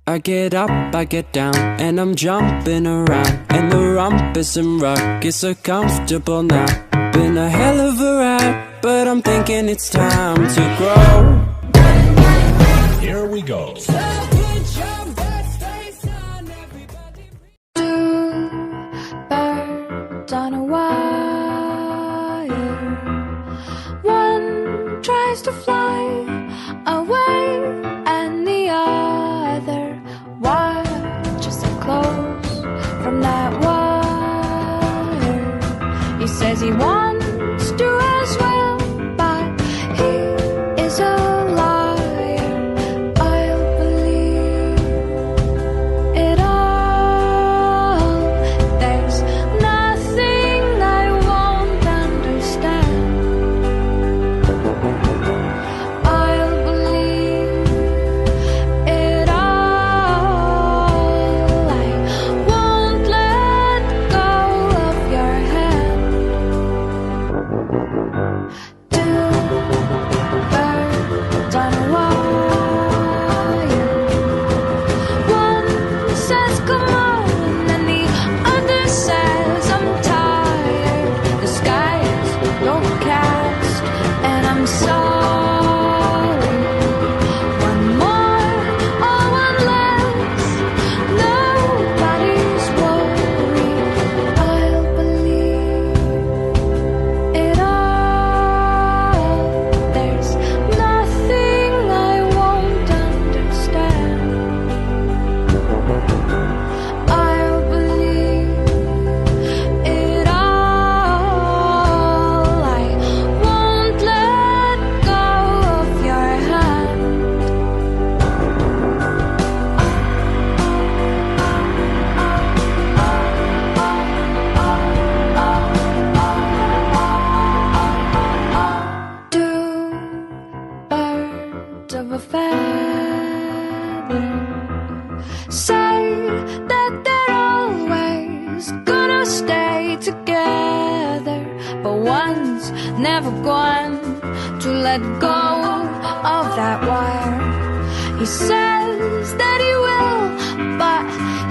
I get up, I get down, and I'm jumping around, and the rumpus and ruckus so comfortable now. Been a hell of a ride, but I'm thinking it's time to grow. Here we go. Birds on a wire. One tries to fly away, and the other watches it close from that wire. He says he wants to as well, but he is a liar. I'll believe it all. There's nothing I won't understand. I'll believe it all. I won't let go of your hand. Two birds on a wire. One says come on, and the other says I'm tired. The skies don't cast, and I'm sorry. One more or one less, nobody's worried. I'll believe it all. There's nothing I won't understand. I'll believe it all. I won't let go of your hand. Two birds of a feather say that they're always gonna stay together, but one's never going to let go of that wire. He says that he will, but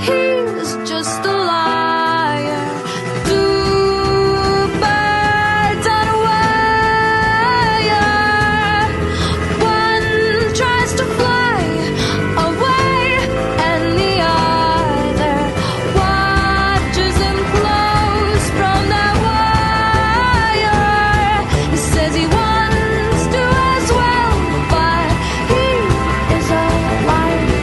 he's just a liar. Two birds on a wire. One tries to fly away, and the other watches him close from that wire. He says he wants to as well, but he is a liar.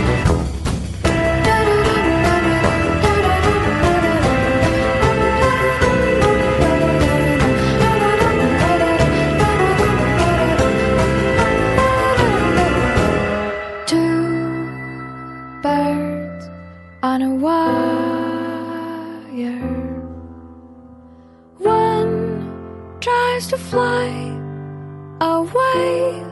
Two birds on a wire. One tries to fly away,